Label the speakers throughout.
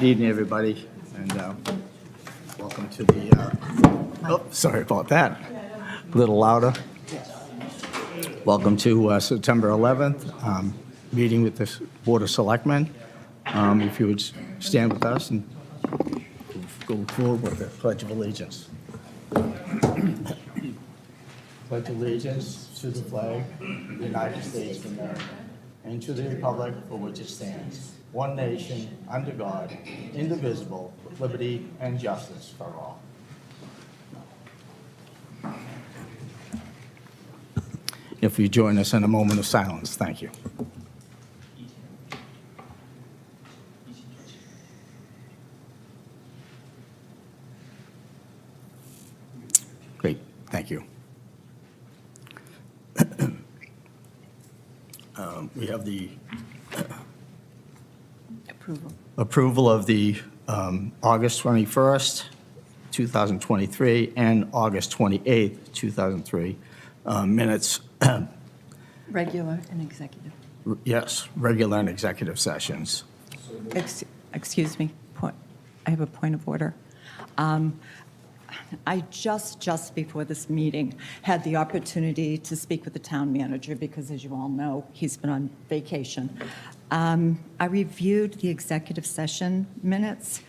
Speaker 1: Good evening, everybody, and welcome to the, sorry about that. A little louder. Welcome to September 11th, meeting with the Board of Selectmen. If you would stand with us and go forward with the Pledge of Allegiance. Pledge allegiance to the flag of the United States of America and to the republic for which it stands, one nation, under God, indivisible, with liberty and justice for all. If you join us in a moment of silence, thank you. Great, thank you. We have the approval of the August 21st, 2023, and August 28th, 2003 minutes.
Speaker 2: Regular and executive.
Speaker 1: Yes, regular and executive sessions.
Speaker 2: Excuse me, I have a point of order. I just before this meeting had the opportunity to speak with the town manager because, as you all know, he's been on vacation. I reviewed the executive session minutes,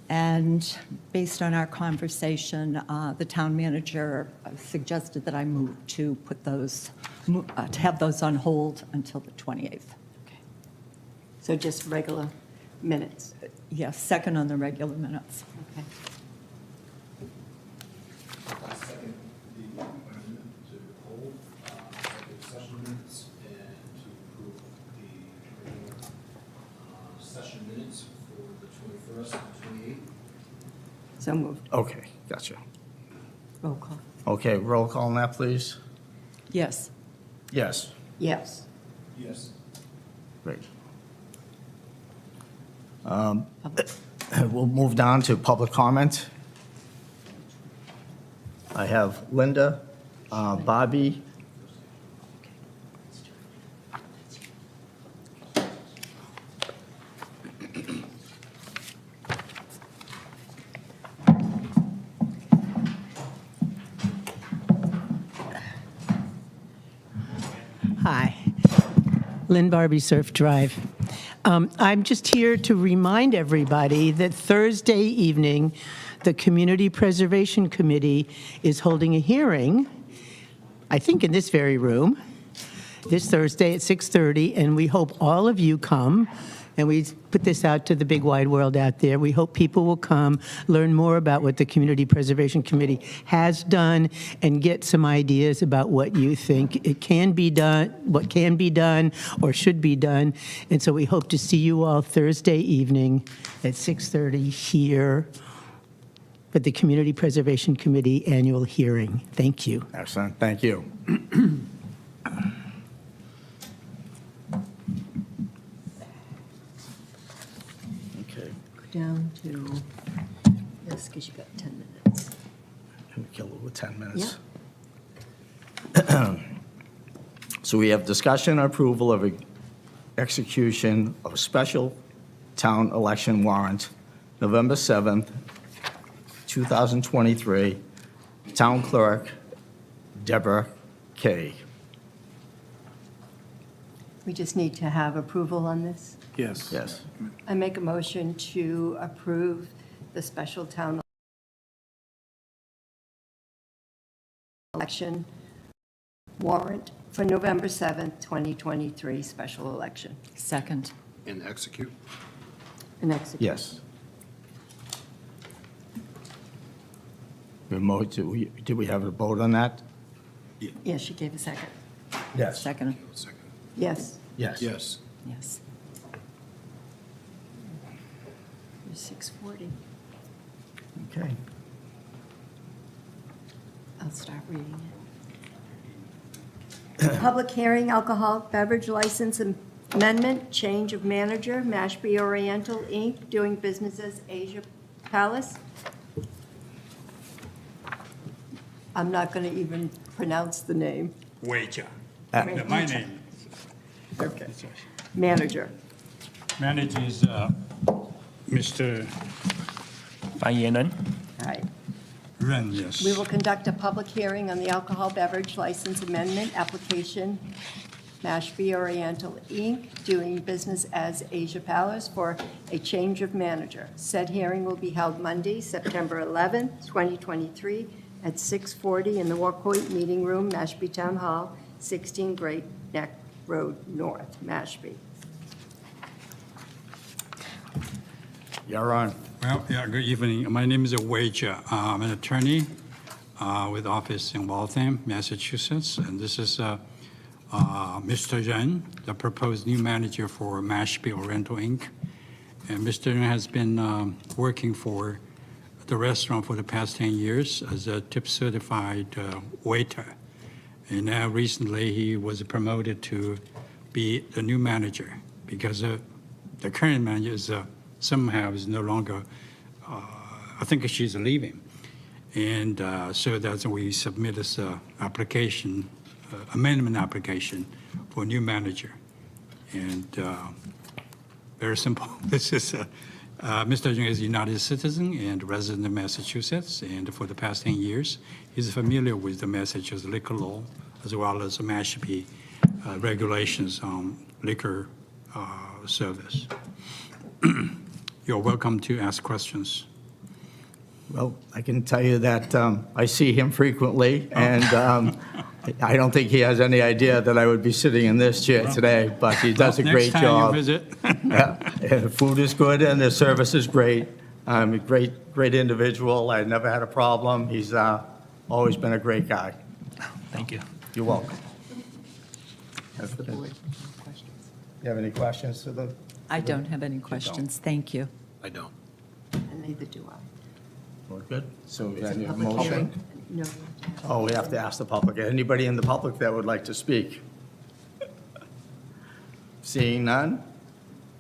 Speaker 2: and based on our conversation, the town manager suggested that I move to put those, to have those on hold until the 28th.
Speaker 3: Okay. So just regular minutes?
Speaker 2: Yes, second on the regular minutes.
Speaker 3: Okay.
Speaker 4: I second the amendment to hold executive session minutes and to approve the regular session minutes for the 21st and 28th.
Speaker 3: So moved.
Speaker 1: Okay, gotcha.
Speaker 3: Roll call.
Speaker 1: Okay, roll call on that, please.
Speaker 2: Yes.
Speaker 1: Yes,
Speaker 3: Yes.
Speaker 4: Yes.
Speaker 1: great.
Speaker 3: Public.
Speaker 1: We'll move down to public comment. I have Linda, Bobby.
Speaker 5: Hi, Lynn Barbie, Surf Drive. I'm just here to remind everybody that Thursday evening, the Community Preservation Committee is holding a hearing, I think in this very room, this Thursday at 6:30, and we hope all of you come. And we put this out to the big wide world out there. We hope people will come, learn more about what the Community Preservation Committee has done, and get some ideas about what you think it can be done, what can be done or should be done. And so we hope to see you all Thursday evening at 6:30 here for the Community Preservation Committee annual hearing. Thank you.
Speaker 1: Excellent, thank you. Okay,
Speaker 3: Go down to, yes, because you got 10 minutes.
Speaker 1: we kill it with 10 minutes. So we have discussion and approval of execution of a special town election warrant, November 7th, 2023, Town Clerk Deborah Kay.
Speaker 3: We just need to have approval on this.
Speaker 4: Yes.
Speaker 1: Yes.
Speaker 3: I make a motion to approve the special town election warrant for November 7th, 2023 special election.
Speaker 2: Second.
Speaker 4: And execute?
Speaker 3: And execute.
Speaker 1: Yes. Did we have a vote on that?
Speaker 3: Yes, she gave a second.
Speaker 1: Yes.
Speaker 2: Second.
Speaker 4: Second.
Speaker 3: Yes.
Speaker 1: Yes.
Speaker 4: Yes.
Speaker 2: Yes.
Speaker 3: It was 6:40.
Speaker 1: Okay.
Speaker 3: I'll start reading it. Public hearing, alcoholic beverage license amendment, change of manager, Mashpee Oriental, Inc., doing business as Asia Palace. I'm not going to even pronounce the name.
Speaker 6: Wager.
Speaker 1: Uh,
Speaker 6: My name.
Speaker 3: Okay. Manager.
Speaker 6: Manages Mr.
Speaker 7: 发言人，
Speaker 3: All right.
Speaker 6: Ren, yes.
Speaker 3: We will conduct a public hearing on the alcohol beverage license amendment application, Mashpee Oriental, Inc., doing business as Asia Palace for a change of manager. Said hearing will be held Monday, September 11th, 2023, at 6:40 in the Wacoit Meeting Room, Mashpee Town Hall, 16 Great Neck Road North, Mashpee.
Speaker 1: You're on.
Speaker 6: Well, yeah, good evening. My name is Wei Jia. I'm an attorney with office in Waltham, Massachusetts, and this is Mr. Ren, the proposed new manager for Mashpee Oriental, Inc. And Mr. Ren has been working for the restaurant for the past 10 years as a tip-certified waiter. And now recently, he was promoted to be the new manager because the current manager is somehow is no longer, I think she's leaving. And so that's when we submit this application, amendment application for a new manager. And very simple. This is, Mr. Jung is a United citizen and resident of Massachusetts. And for the past 10 years, he's familiar with the Massachusetts liquor law as well as Mashpee regulations on liquor service. You're welcome to ask questions.
Speaker 1: Well, I can tell you that I see him frequently, and I don't think he has any idea that I would be sitting in this chair today, but he does a great
Speaker 6: Next time
Speaker 1: job.
Speaker 6: you visit.
Speaker 1: Yeah, and the food is good and the service is great. A great individual. I never had a problem. He's always been a great guy.
Speaker 7: thank you.
Speaker 1: You're welcome. You have any questions to the?
Speaker 2: I don't have any questions. Thank you.
Speaker 4: I don't.
Speaker 3: And neither do I.
Speaker 1: We're good. So
Speaker 3: It's a
Speaker 1: any
Speaker 3: public
Speaker 1: motion?
Speaker 3: hearing. No.
Speaker 1: Oh, we have to ask the public. Anybody in the public that would like to speak? Seeing none?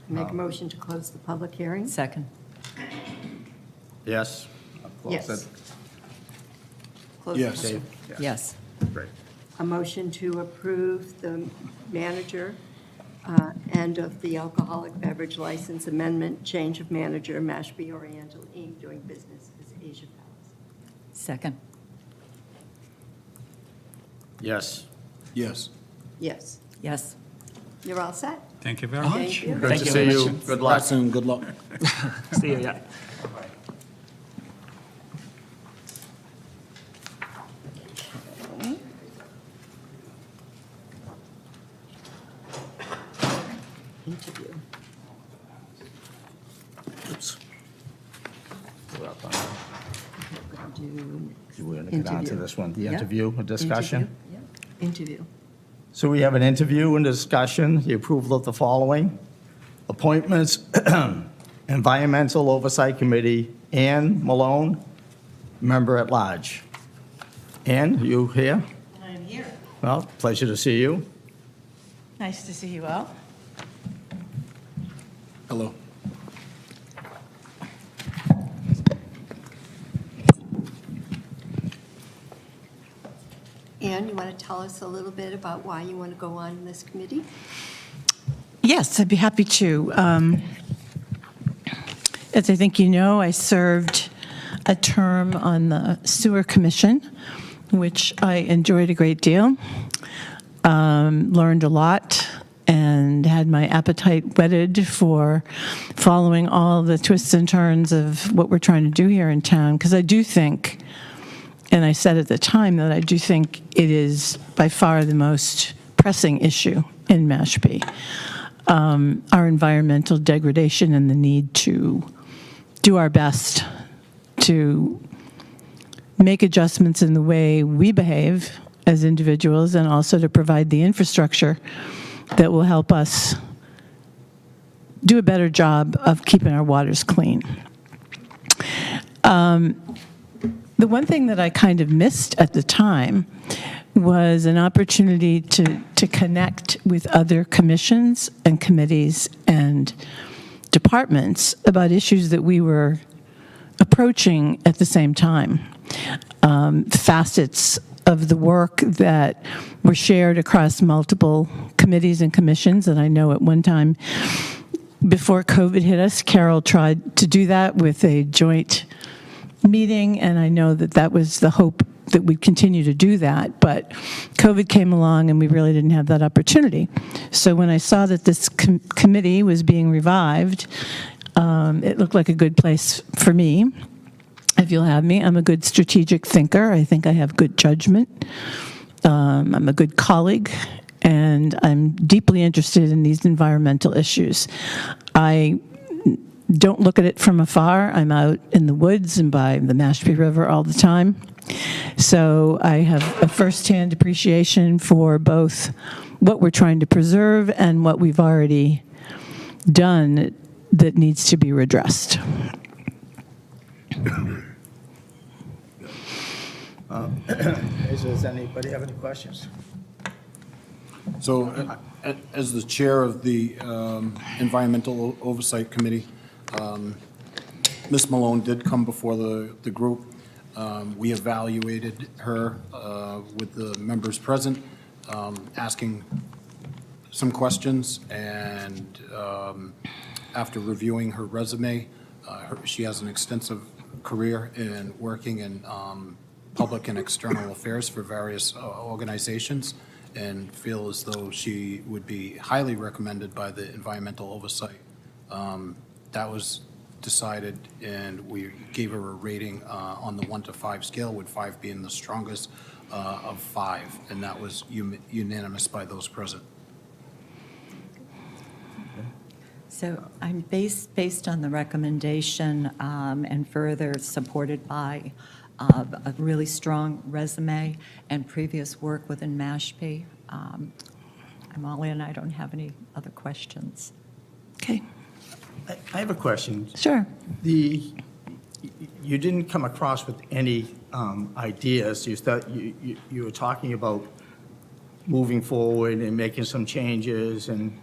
Speaker 3: Make a motion to close the public hearing?
Speaker 2: Second.
Speaker 1: Yes? I'll close
Speaker 3: Yes.
Speaker 1: it.
Speaker 3: Close the
Speaker 4: Yes.
Speaker 3: public-
Speaker 1: Dave?
Speaker 2: Yes.
Speaker 1: Great.
Speaker 3: A motion to approve the manager and of the alcoholic beverage license amendment, change of manager, Mashpee Oriental, Inc., doing business as Asia Palace.
Speaker 2: Second.
Speaker 1: Yes.
Speaker 4: Yes.
Speaker 3: Yes.
Speaker 2: Yes.
Speaker 3: You're all set?
Speaker 6: Thank you very much.
Speaker 3: Thank you.
Speaker 1: Good
Speaker 7: Thank
Speaker 1: to
Speaker 7: you
Speaker 1: see
Speaker 7: very
Speaker 1: you.
Speaker 7: much.
Speaker 1: Good luck.
Speaker 4: Soon, good luck.
Speaker 7: See you, yeah.
Speaker 3: Interview.
Speaker 1: Oops. We're up on-
Speaker 3: We're gonna do
Speaker 1: We're going to get on to
Speaker 3: Interview.
Speaker 1: this one, the
Speaker 3: Yeah.
Speaker 1: interview, a discussion.
Speaker 3: Interview.
Speaker 1: So we have an interview and discussion, the approval of the following. Appointments, Environmental Oversight Committee, Ann Malone, member at large. Ann, you here?
Speaker 8: I'm here.
Speaker 1: Well, pleasure to see you.
Speaker 8: Nice to see you all.
Speaker 4: Hello.
Speaker 3: Ann, you want to tell us a little bit about why you want to go on this committee?
Speaker 8: Yes, I'd be happy to. As I think you know, I served a term on the Sewer Commission, which I enjoyed a great deal, learned a lot, and had my appetite whetted for following all the twists and turns of what we're trying to do here in town, because I do think, and I said at the time that I do think it is by far the most pressing issue in Mashpee, our environmental degradation and the need to do our best to make adjustments in the way we behave as individuals and also to provide the infrastructure that will help us do a better job of keeping our waters clean. The one thing that I kind of missed at the time was an opportunity to connect with other commissions and committees and departments about issues that we were approaching at the same time. Facets of the work that were shared across multiple committees and commissions, and I know at one time before COVID hit us, Carol tried to do that with a joint meeting, and I know that that was the hope that we'd continue to do that, but COVID came along and we really didn't have that opportunity. So when I saw that this committee was being revived, it looked like a good place for me. If you'll have me, I'm a good strategic thinker. I think I have good judgment. I'm a good colleague, and I'm deeply interested in these environmental issues. I don't look at it from afar. I'm out in the woods and by the Mashpee River all the time. So I have a firsthand appreciation for both what we're trying to preserve and what we've already done that needs to be redressed.
Speaker 1: Does anybody have any questions?
Speaker 4: So, as the chair of the Environmental Oversight Committee, Ms. Malone did come before the group. We evaluated her with the members present, asking some questions, and after reviewing her resume, she has an extensive career in working in public and external affairs for various organizations, and feel as though she would be highly recommended by the Environmental Oversight. That was decided, and we gave her a rating on the 1 to 5 scale, with 5 being the strongest of 5, and that was unanimous by those present.
Speaker 2: So I'm based on the recommendation and further supported by a really strong resume and previous work within Mashpee. I'm all in. I don't have any other questions.
Speaker 8: Okay,
Speaker 1: I have a question.
Speaker 8: sure.
Speaker 1: You didn't come across with any ideas. You were talking about moving forward and making some changes, and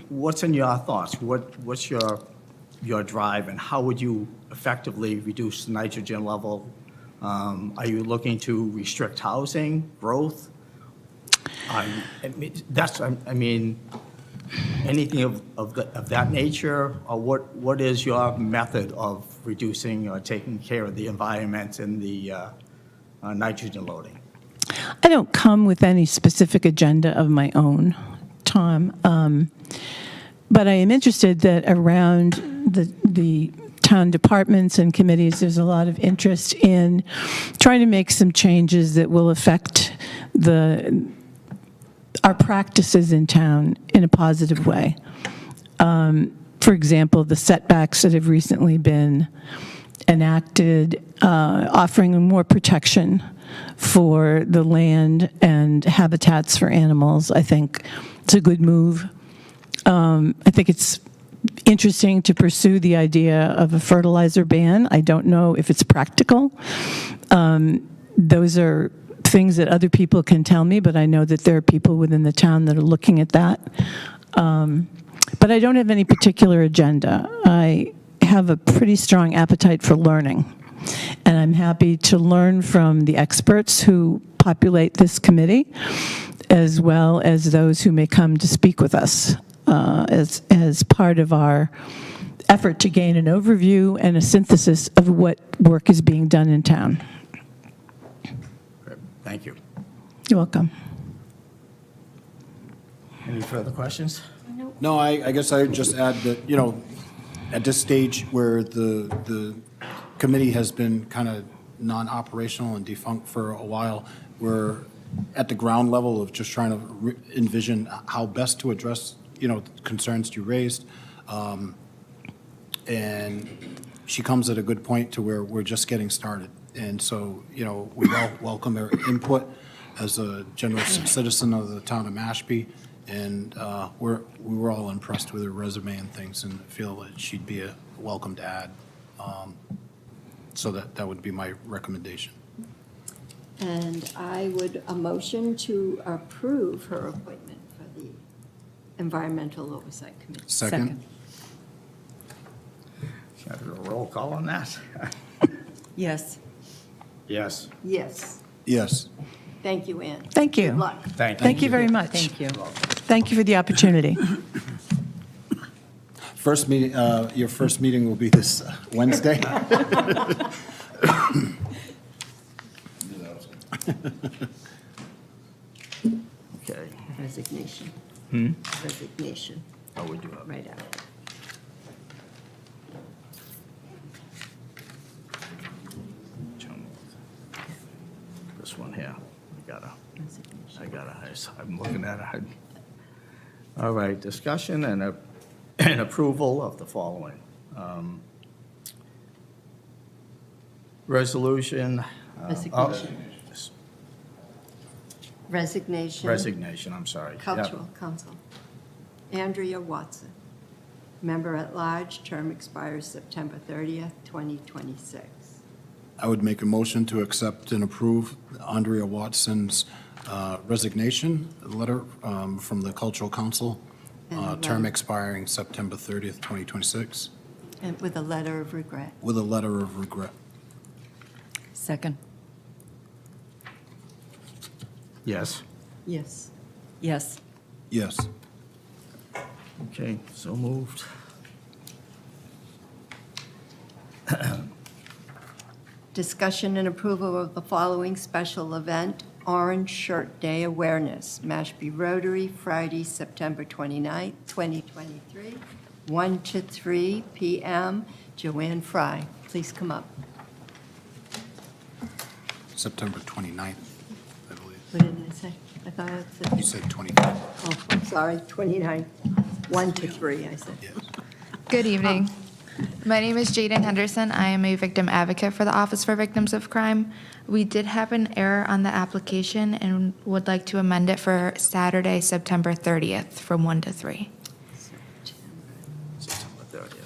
Speaker 1: what's in your thoughts? What's your drive, and how would you effectively reduce the nitrogen level? Are you looking to restrict housing, growth? Anything of that nature, or what is your method of reducing or taking care of the environment and the nitrogen loading?
Speaker 8: I don't come with any specific agenda of my own, Tom, but I am interested that around the town departments and committees, there's a lot of interest in trying to make some changes that will affect our practices in town in a positive way. For example, the setbacks that have recently been enacted, offering more protection for the land and habitats for animals, I think it's a good move. I think it's interesting to pursue the idea of a fertilizer ban. I don't know if it's practical. Those are things that other people can tell me, but I know that there are people within the town that are looking at that. But I don't have any particular agenda. I have a pretty strong appetite for learning, and I'm happy to learn from the experts who populate this committee, as well as those who may come to speak with us as part of our effort to gain an overview and a synthesis of what work is being done in town.
Speaker 1: Thank you.
Speaker 8: You're welcome.
Speaker 1: Any further questions?
Speaker 4: No, I guess I would just add that, at this stage where the committee has been kind of non-operational and defunct for a while, we're at the ground level of just trying to envision how best to address, concerns you raised. And she comes at a good point to where we're just getting started. And so, we welcome her input as a general citizen of the town of Mashpee. And we were all impressed with her resume and things, and feel that she'd be a welcome to add. So that would be my recommendation.
Speaker 3: And I would a motion to approve her appointment for the Environmental Oversight Committee.
Speaker 4: Second?
Speaker 1: Should I do a roll call on that?
Speaker 2: Yes.
Speaker 1: Yes.
Speaker 3: Yes.
Speaker 4: Yes.
Speaker 3: Thank you, Ann.
Speaker 8: Thank you.
Speaker 3: Good luck.
Speaker 1: Thank you.
Speaker 8: Thank you very much.
Speaker 2: Thank you.
Speaker 8: Thank you for the opportunity.
Speaker 4: First meeting, your first meeting will be this Wednesday?
Speaker 1: Okay.
Speaker 3: Resignation. Resignation,
Speaker 1: Oh, we do have
Speaker 3: right after.
Speaker 1: this one here. I'm looking at it. All right, discussion and approval of the following. Resolution.
Speaker 3: Resignation. Resignation.
Speaker 1: Resignation, I'm sorry. Yep.
Speaker 3: Cultural Council. Andrea Watson, member at large, term expires September 30th, 2026.
Speaker 4: I would make a motion to accept and approve Andrea Watson's resignation letter from the Cultural Council,
Speaker 3: And the
Speaker 4: term
Speaker 3: letter.
Speaker 4: expiring September 30th, 2026,
Speaker 3: And with a letter of regret.
Speaker 4: with a letter of regret.
Speaker 2: Second.
Speaker 1: Yes.
Speaker 3: Yes.
Speaker 2: Yes.
Speaker 4: Yes.
Speaker 1: Okay, so moved.
Speaker 3: Discussion and approval of the following special event, Orange Shirt Day Awareness, Mashpee Rotary, Friday, September 29th, 2023, 1 to 3 p.m. Joanne Fry, please come up.
Speaker 4: September 29th, I believe.
Speaker 3: What did I say? I thought I
Speaker 4: You
Speaker 3: said,
Speaker 4: said 29th.
Speaker 3: oh, I'm sorry, 29th, 1 to 3, I said.
Speaker 4: Yes.
Speaker 9: Good evening. My name is Jaden Henderson. I am a victim advocate for the Office for Victims of Crime. We did have an error on the application and would like to amend it for Saturday, September 30th from 1 to 3.
Speaker 1: September 30th.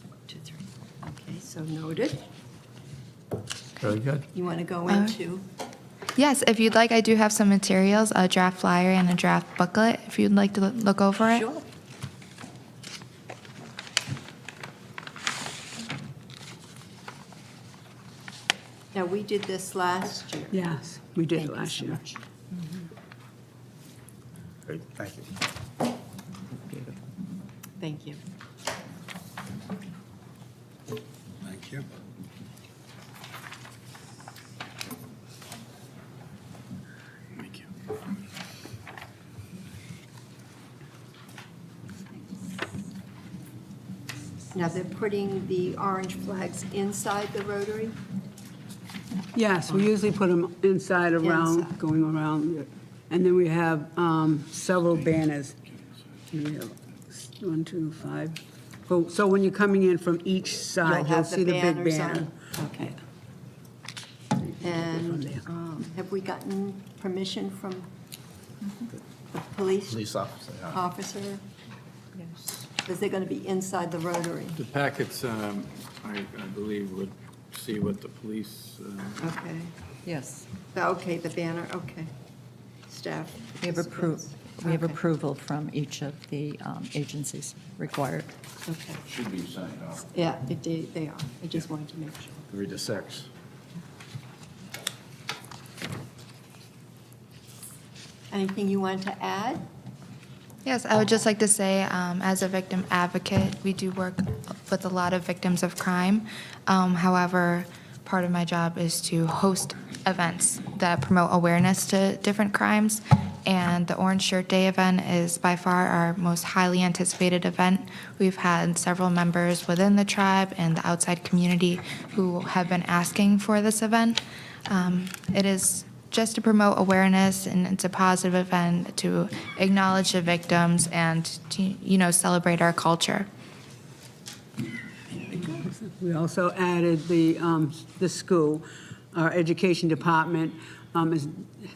Speaker 3: 1 to 3. Okay, so noted.
Speaker 1: Very good.
Speaker 3: You want to go into?
Speaker 9: Yes, if you'd like, I do have some materials, a draft flyer and a draft booklet, if you'd like to look over it.
Speaker 3: Sure. Now, we did this last year.
Speaker 10: Yes, we did
Speaker 3: Thank you
Speaker 10: last
Speaker 3: so
Speaker 10: year.
Speaker 3: much.
Speaker 1: Great, thank you.
Speaker 3: Thank you.
Speaker 4: Thank you. Thank you.
Speaker 3: Now, they're putting the orange flags inside the Rotary?
Speaker 10: Yes, we usually put them inside, around,
Speaker 3: Inside.
Speaker 10: going around. And then we have several banners. We have 1, 2, 5. So when you're coming in from each side, you'll
Speaker 3: have the
Speaker 10: see the big
Speaker 3: banners
Speaker 10: banner.
Speaker 3: on. Okay. And have we gotten permission from the police
Speaker 1: Police officer, yeah.
Speaker 3: officer? Yes. Because they're going to be inside the Rotary.
Speaker 11: The packets, I believe, would see what the police,
Speaker 3: Okay.
Speaker 2: Yes.
Speaker 3: Okay, the banner, okay. Staff.
Speaker 2: We have
Speaker 3: Okay.
Speaker 2: approval from each of the agencies required.
Speaker 3: Okay.
Speaker 11: should be signed off.
Speaker 3: Yeah, they are. I just wanted to make sure.
Speaker 1: 3 to 6.
Speaker 3: Anything you want to add?
Speaker 9: Yes, I would just like to say, as a victim advocate, we do work with a lot of victims of crime. However, part of my job is to host events that promote awareness to different crimes. And the Orange Shirt Day event is by far our most highly anticipated event. We've had several members within the tribe and the outside community who have been asking for this event. It is just to promote awareness, and it's a positive event to acknowledge the victims and to, celebrate our culture.
Speaker 10: We also added the school. Our education department has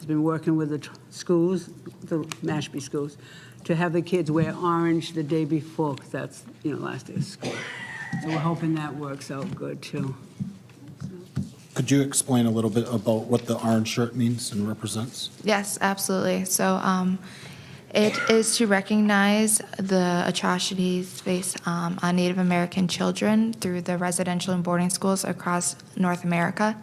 Speaker 10: been working with the schools, the Mashpee schools, to have the kids wear orange the day before, because that's, last day of school. So we're hoping that works out good, too.
Speaker 4: Could you explain a little bit about what the orange shirt means and represents?
Speaker 9: Yes, absolutely. So it is to recognize the atrocities faced on Native American children through the residential and boarding schools across North America.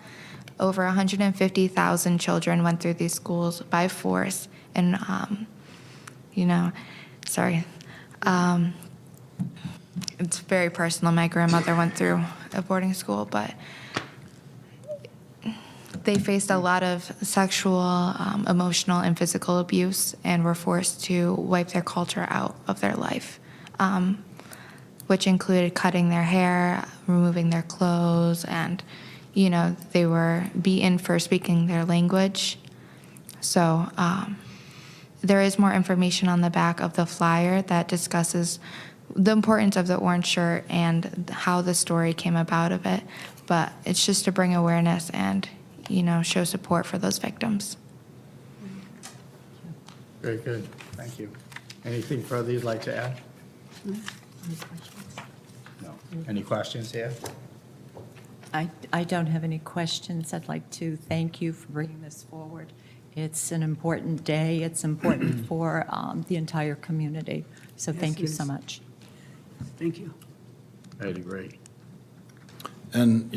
Speaker 9: Over 150,000 children went through these schools by force, and sorry. It's very personal. My grandmother went through a boarding school, but they faced a lot of sexual, emotional, and physical abuse and were forced to wipe their culture out of their life, which included cutting their hair, removing their clothes, and, they were beaten for speaking their language. So there is more information on the back of the flyer that discusses the importance of the orange shirt and how the story came about of it. But it's just to bring awareness and, show support for those victims.
Speaker 1: Very good. Thank you. Anything further you'd like to add? No. Any questions here?
Speaker 2: I don't have any questions. I'd like to thank you for bringing this forward. It's an important day. It's important for the entire community. So
Speaker 10: Yes,
Speaker 2: thank you
Speaker 10: it
Speaker 2: so
Speaker 10: is.
Speaker 2: much.
Speaker 10: Thank you.
Speaker 1: I'd agree.
Speaker 4: And,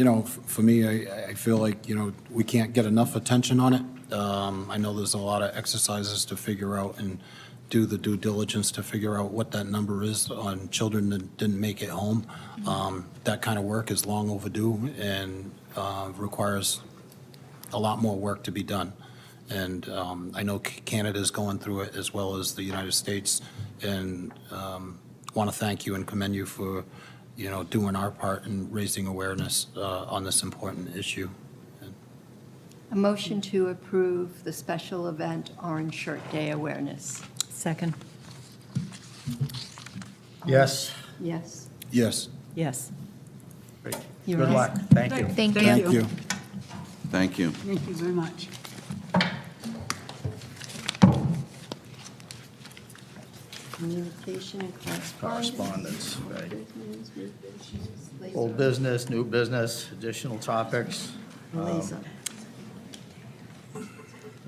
Speaker 4: for me, I feel like, we can't get enough attention on it. I know there's a lot of exercises to figure out and do the due diligence to figure out what that number is on children that didn't make it home. That kind of work is long overdue and requires a lot more work to be done. And I know Canada's going through it as well as the United States, and want to thank you and commend you for, doing our part in raising awareness on this important issue.
Speaker 3: A motion to approve the special event Orange Shirt Day Awareness.
Speaker 2: Second.
Speaker 1: Yes?
Speaker 3: Yes.
Speaker 4: Yes.
Speaker 2: Yes.
Speaker 1: Great.
Speaker 3: You're
Speaker 1: Good
Speaker 3: on.
Speaker 1: luck. Thank you.
Speaker 9: Thank you.
Speaker 4: Thank you.
Speaker 11: Thank you.
Speaker 10: Thank you very much.
Speaker 3: Communication and correspondence.
Speaker 1: Correspondence, right.
Speaker 3: Business, new business, liaison.
Speaker 1: Old business, new business, additional topics.
Speaker 3: Liaison.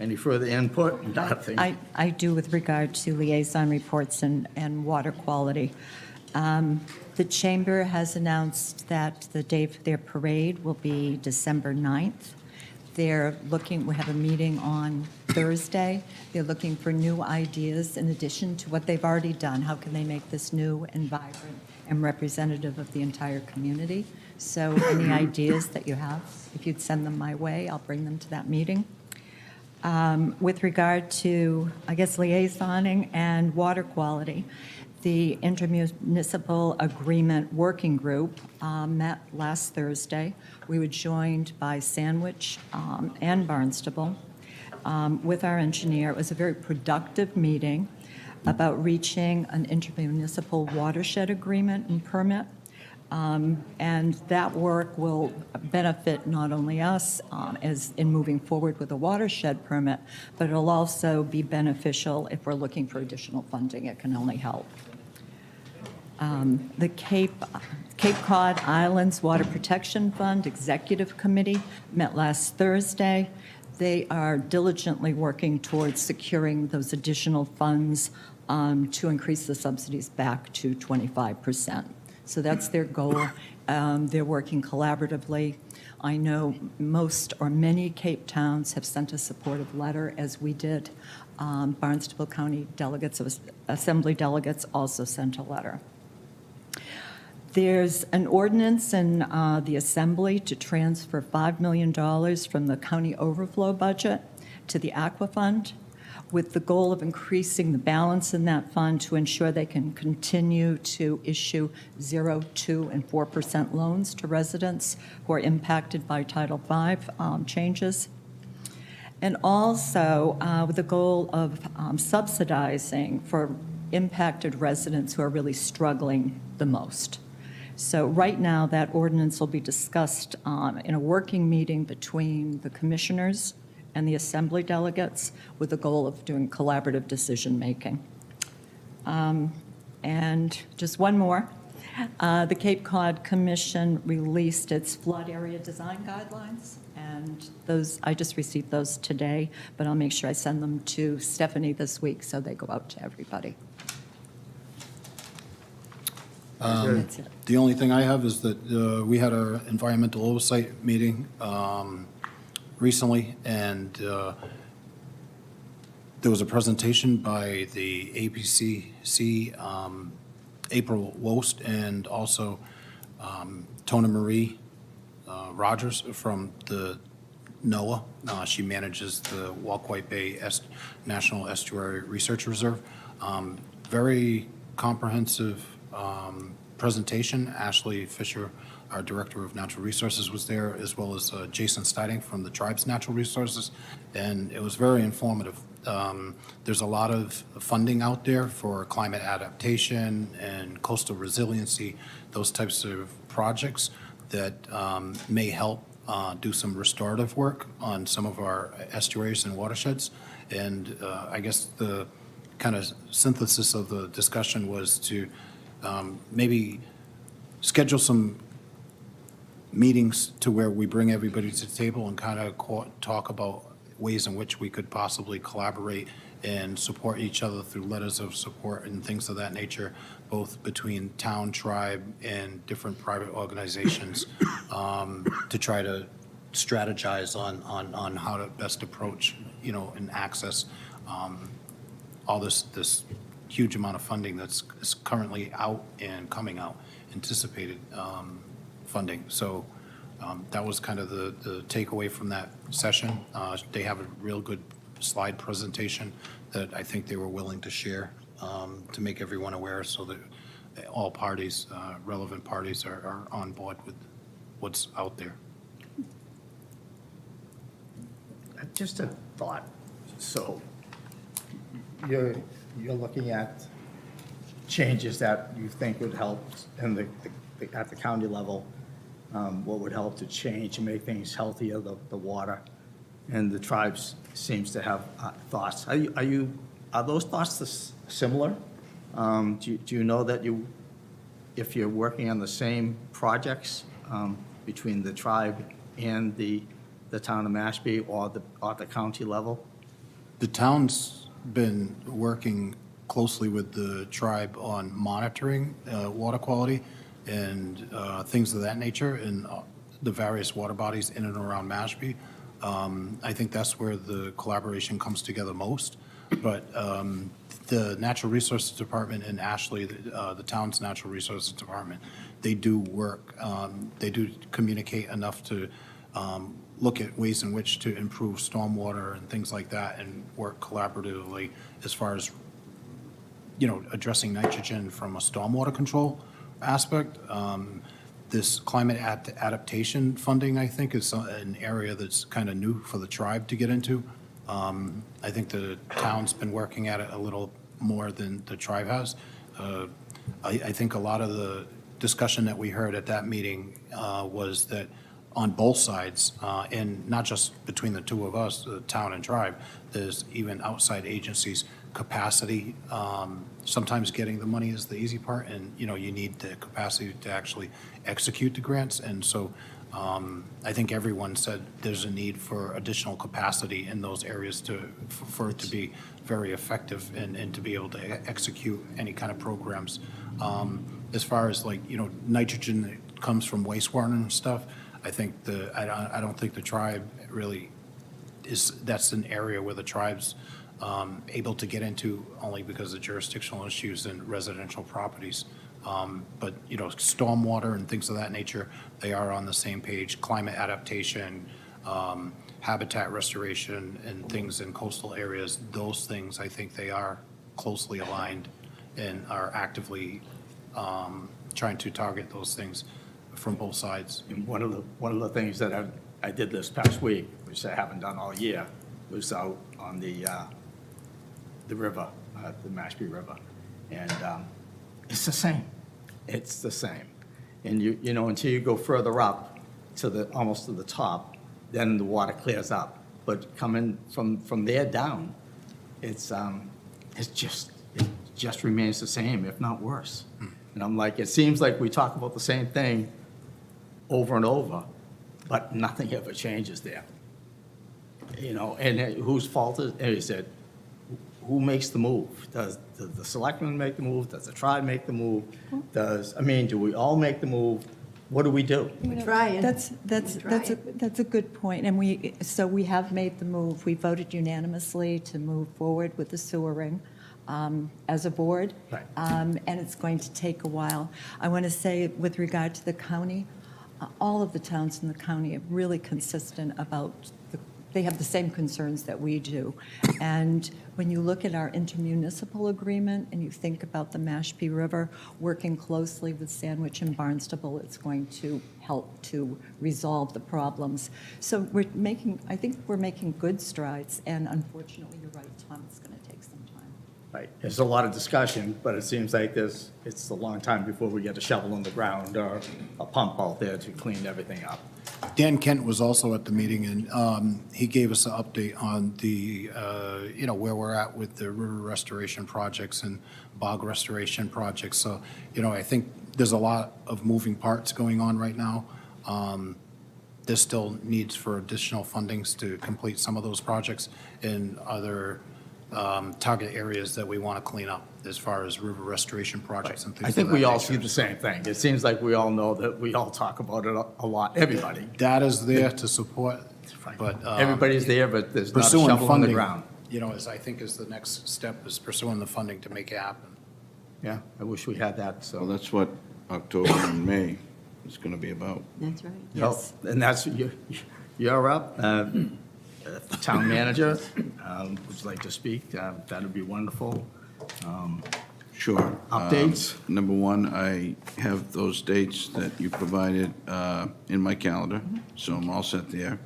Speaker 1: Any further input? Nothing.
Speaker 2: I do with regard to liaison reports and water quality. The Chamber has announced that the day for their parade will be December 9th. We have a meeting on Thursday. They're looking for new ideas in addition to what they've already done. How can they make this new and vibrant and representative of the entire community? So any ideas that you have, if you'd send them my way, I'll bring them to that meeting. With regard to, liaisoning and water quality, the intermunicipal agreement working group met last Thursday. We were joined by Sandwich and Barnstable with our engineer. It was a very productive meeting about reaching an intermunicipal watershed agreement and permit. And that work will benefit not only us as in moving forward with a watershed permit, but it'll also be beneficial if we're looking for additional funding. It can only help. The Cape Cod Islands Water Protection Fund Executive Committee met last Thursday. They are diligently working towards securing those additional funds to increase the subsidies back to 25%. So that's their goal. They're working collaboratively. I know most or many Cape towns have sent a supportive letter, as we did. Barnstable County delegates, Assembly delegates also sent a letter. There's an ordinance in the Assembly to transfer $5 million from the county overflow budget to the Aqua Fund, with the goal of increasing the balance in that fund to ensure they can continue to issue 0%, 2%, and 4% loans to residents who are impacted by Title V changes. And also with the goal of subsidizing for impacted residents who are really struggling the most. So right now, that ordinance will be discussed in a working meeting between the commissioners and the Assembly delegates with the goal of doing collaborative decision-making. And just one more. The Cape Cod Commission released its flood area design guidelines, and those, I just received those today, but I'll make sure I send them to Stephanie this week so they go out to everybody. That's it.
Speaker 4: The only thing I have is that we had our environmental oversight meeting recently, and There was a presentation by the APCC, April Wost, and also Tona Marie Rogers from the NOAA. She manages the Walkway Bay National Estuary Research Reserve. Very comprehensive presentation. Ashley Fisher, our Director of Natural Resources, was there, as well as Jason Stiding from the Tribe's Natural Resources, and it was very informative. There's a lot of funding out there for climate adaptation and coastal resiliency, those types of projects that may help do some restorative work on some of our estuaries and watersheds. And I guess the kind of synthesis of the discussion was to maybe schedule some meetings to where we bring everybody to the table and kind of talk about ways in which we could possibly collaborate and support each other through letters of support and things of that nature, both between town, tribe, and different private organizations, to try to strategize on how to best approach, and access all this huge amount of funding that's is currently out and coming out, anticipated funding. So that was kind of the takeaway from that session. They have a real good slide presentation that I think they were willing to share to make everyone aware, so that all parties, relevant parties, are on board with what's out there.
Speaker 1: Just a thought. So you're looking at changes that you think would help in at the county level, what would help to change and make things healthier, the water, and the tribes seems to have thoughts. Are those thoughts similar? Do you know that if you're working on the same projects between the tribe and the town of Mashpee or the county level?
Speaker 4: The town's been working closely with the tribe on monitoring water quality and things of that nature in the various water bodies in and around Mashpee. I think that's where the collaboration comes together most. But the Natural Resources Department and Ashley, the town's Natural Resources Department, they do work. They do communicate enough to look at ways in which to improve stormwater and things like that, and work collaboratively as far as, addressing nitrogen from a stormwater control aspect. This climate adaptation funding, I think, is an area that's kind of new for the tribe to get into. I think the town's been working at it a little more than the tribe has. I think a lot of the discussion that we heard at that meeting was that on both sides, and not just between the two of us, the town and tribe, there's even outside agencies' capacity. Sometimes getting the money is the easy part, and you need the capacity to actually execute the grants. And so I think everyone said there's a need for additional capacity in those areas for it to be very effective and to be able to execute any kind of programs. As far as nitrogen that comes from wastewater and stuff, I think I don't think the tribe really that's an area where the tribe's able to get into, only because of jurisdictional issues and residential properties. But stormwater and things of that nature, they are on the same page. Climate adaptation, habitat restoration, and things in coastal areas, those things, I think they are closely aligned and are actively trying to target those things from both sides.
Speaker 1: And one of the things that I did this past week, which I haven't done all year, was out on the river, the Mashpee River, and it's the same. It's the same. And until you go further up to almost to the top, then the water clears up. But coming from there down, it just remains the same, if not worse. And I'm like, it seems like we talk about the same thing over and over, but nothing ever changes there. And whose fault is it? Who makes the move? Does the selectmen make the move? Does the tribe make the move? Do we all make the move? what do we do?
Speaker 3: We're trying.
Speaker 2: That's a good point. And we have made the move. We voted unanimously to move forward with the sewer ring as a board.
Speaker 1: Right.
Speaker 2: And it's going to take a while. I want to say, with regard to the county, all of the towns in the county are really consistent about, they have the same concerns that we do. And when you look at our intermunicipal agreement and you think about the Mashpee River, working closely with Sandwich and Barnstable, it's going to help to resolve the problems. So I think we're making good strides, and unfortunately, you're right, Tom, it's going to take some time.
Speaker 1: Right, there's a lot of discussion, but it seems like it's a long time before we get a shovel in the ground or a pump out there to clean everything up.
Speaker 4: Dan Kent was also at the meeting, and he gave us an update on the, where we're at with the river restoration projects and bog restoration projects. So, I think there's a lot of moving parts going on right now. There's still needs for additional fundings to complete some of those projects and other target areas that we want to clean up as far as river restoration projects and things
Speaker 1: I
Speaker 4: of
Speaker 1: think
Speaker 4: that
Speaker 1: we all
Speaker 4: nature.
Speaker 1: see the same thing. It seems like we all know that we all talk about it a lot, everybody.
Speaker 4: Data's there to support, but.
Speaker 1: Everybody's there, but there's not a
Speaker 4: Pursuing
Speaker 1: shovel in the
Speaker 4: funding,
Speaker 1: ground.
Speaker 4: I think is the next step, is pursuing the funding to make it happen.
Speaker 1: Yeah, I wish we had that,
Speaker 11: Well,
Speaker 1: so.
Speaker 11: that's what October and May is going to be about.
Speaker 3: That's right.
Speaker 2: Yes.
Speaker 1: And that's, you're up. The town manager, would you like to speak? That would be wonderful.
Speaker 11: Sure.
Speaker 1: Updates?
Speaker 11: Number one, I have those dates that you provided in my calendar, so I'm all set there.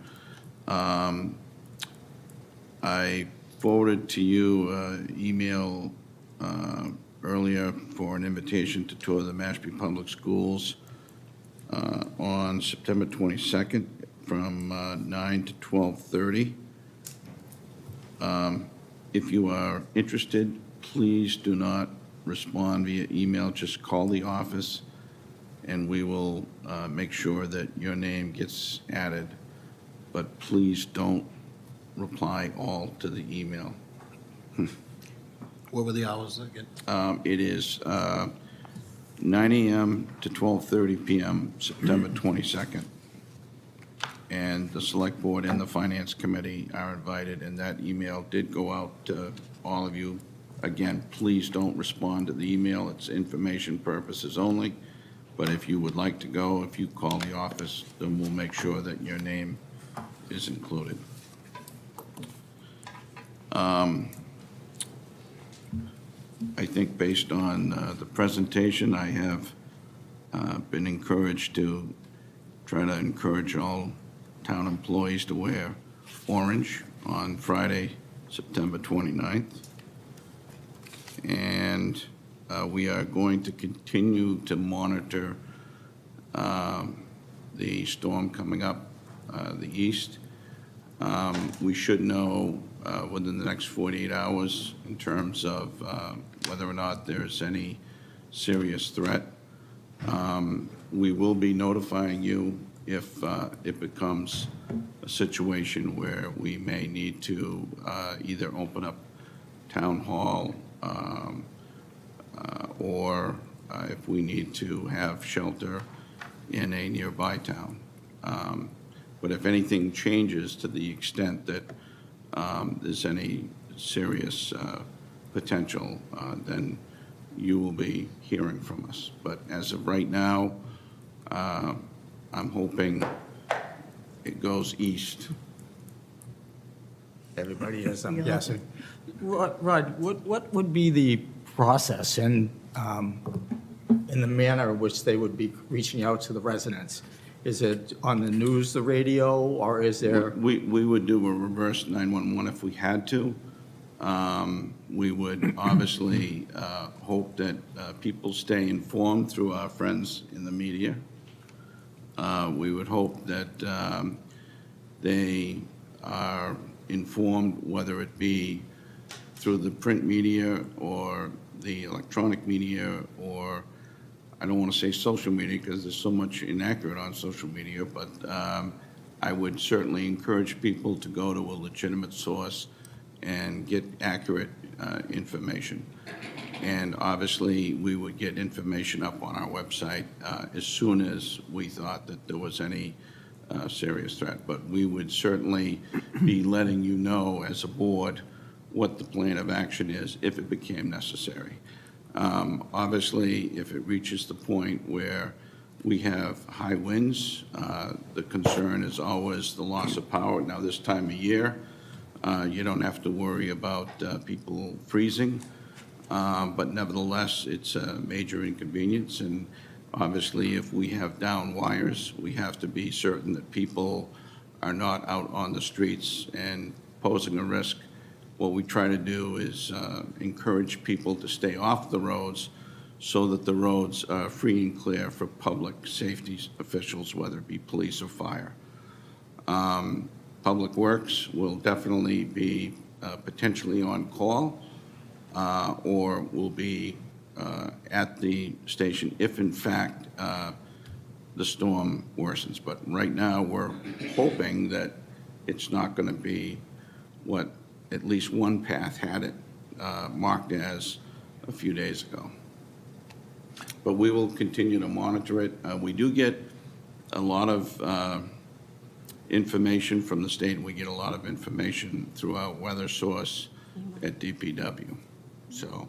Speaker 11: I forwarded to you an email earlier for an invitation to tour the Mashpee Public Schools on September 22nd from 9 to 12:30. If you are interested, please do not respond via email. Just call the office, and we will make sure that your name gets added. But please don't reply all to the email.
Speaker 4: What were the hours again?
Speaker 11: It is 9 a.m. to 12:30 p.m., September 22nd. And the Select Board and the Finance Committee are invited, and that email did go out to all of you. Again, please don't respond to the email. It's information purposes only. But if you would like to go, if you call the office, then we'll make sure that your name is included. I think based on the presentation, I have been encouraged to try to encourage all town employees to wear orange on Friday, September 29th. And we are going to continue to monitor the storm coming up the east. We should know within the next 48 hours in terms of whether or not there's any serious threat. We will be notifying you if it becomes a situation where we may need to either open up town hall or if we need to have shelter in a nearby town. But if anything changes to the extent that there's any serious potential, then you will be hearing from us. But as of right now, I'm hoping it goes east.
Speaker 1: Everybody is, I'm guessing. Rod, what would be the process in the manner in which they would be reaching out to the residents? Is it on the news, the radio, or is there?
Speaker 11: We would do a reverse 911 if we had to. We would obviously hope that people stay informed through our friends in the media. We would hope that they are informed, whether it be through the print media or the electronic media, or I don't want to say social media because there's so much inaccurate on social media, but I would certainly encourage people to go to a legitimate source and get accurate information. And obviously, we would get information up on our website as soon as we thought that there was any serious threat. But we would certainly be letting you know as a board what the plan of action is if it became necessary. Obviously, if it reaches the point where we have high winds, the concern is always the loss of power. Now, this time of year, you don't have to worry about people freezing, but nevertheless, it's a major inconvenience. And obviously, if we have down wires, we have to be certain that people are not out on the streets and posing a risk. What we try to do is encourage people to stay off the roads so that the roads are free and clear for public safety officials, whether it be police or fire. Public Works will definitely be potentially on call or will be at the station if, in fact, the storm worsens. But right now, we're hoping that it's not going to be what at least one path had it marked as a few days ago. But we will continue to monitor it. We do get a lot of information from the state. We get a lot of information through our weather source at DPW. So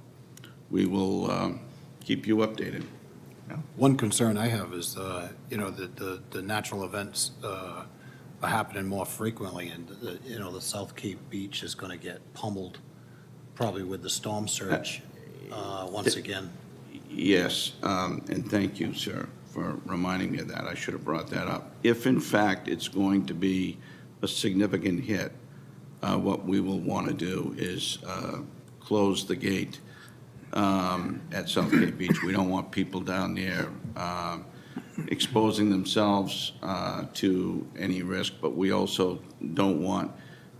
Speaker 11: we will keep you updated.
Speaker 4: One concern I have is, the natural events are happening more frequently, and, the South Cape Beach is going to get pummeled, probably with the storm surge once again.
Speaker 11: Yes, and thank you, sir, for reminding me of that. I should have brought that up. If, in fact, it's going to be a significant hit, what we will want to do is close the gate at South Cape Beach. We don't want people down there exposing themselves to any risk, but we also don't want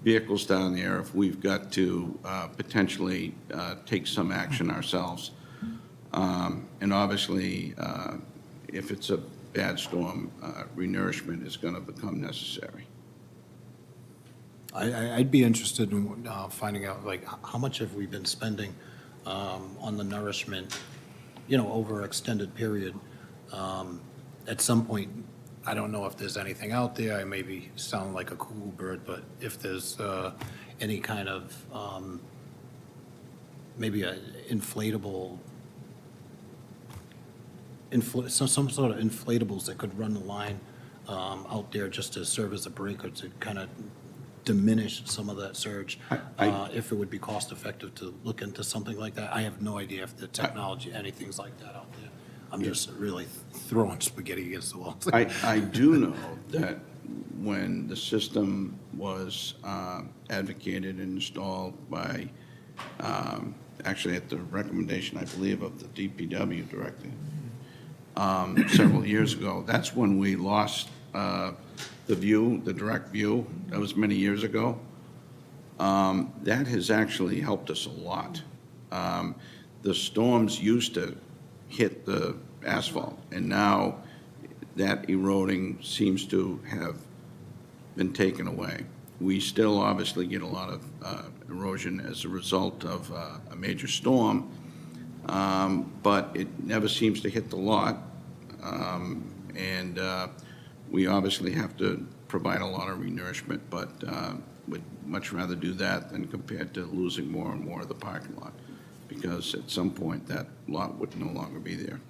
Speaker 11: vehicles down there if we've got to potentially take some action ourselves. And obviously, if it's a bad storm, renourishment is going to become necessary.
Speaker 4: I'd be interested in finding out, how much have we been spending on the nourishment, over an extended period. At some point, I don't know if there's anything out there. I may be sounding like a cool bird, but if there's any kind of maybe an inflatable, some sort of inflatables that could run the line out there just to serve as a breaker to kind of diminish some of that surge, if it would be cost effective to look into something like that. I have no idea if the technology, anything's like that out there. I'm just really throwing spaghetti against the wall.
Speaker 11: I do know that when the system was advocated and installed by, actually at the recommendation, I believe, of the DPW director several years ago, that's when we lost the view, the direct view. That was many years ago. That has actually helped us a lot. The storms used to hit the asphalt, and now that eroding seems to have been taken away. We still obviously get a lot of erosion as a result of a major storm, but it never seems to hit the lot. And we obviously have to provide a lot of renourishment, but would much rather do that than compared to losing more and more of the parking lot, because at some point that lot would no longer be there.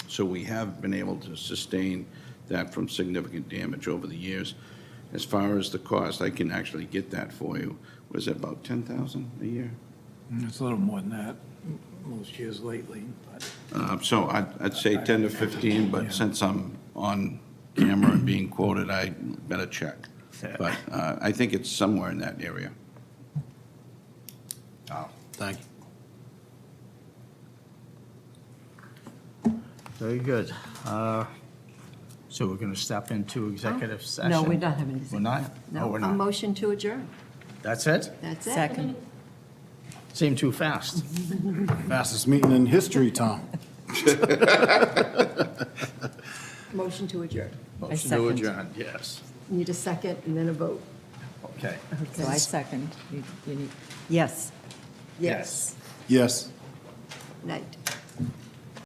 Speaker 11: So we have been able to sustain that from significant damage over the years. As far as the cost, I can actually get that for you. Was it about $10,000 a year?
Speaker 12: It's a little more than that most years lately, but.
Speaker 11: So I'd say 10 to 15, but since I'm on camera and being quoted, I better check. But I think it's somewhere in that area.
Speaker 1: Oh,
Speaker 4: Thank you.
Speaker 1: very good. So we're going to step into executive session?
Speaker 3: No, we're not having
Speaker 1: We're not?
Speaker 3: No,
Speaker 1: Oh, we're
Speaker 3: a
Speaker 1: not.
Speaker 3: motion to adjourn.
Speaker 1: That's it?
Speaker 3: That's it.
Speaker 2: Second.
Speaker 1: Seemed too fast.
Speaker 4: Fastest meeting in history, Tom.
Speaker 3: Motion to adjourn.
Speaker 1: Motion to
Speaker 2: second.
Speaker 1: adjourn, yes.
Speaker 3: Need a second and then a vote.
Speaker 1: Okay.
Speaker 2: So I second. You need, yes.
Speaker 3: Yes.
Speaker 4: Yes.
Speaker 3: Night.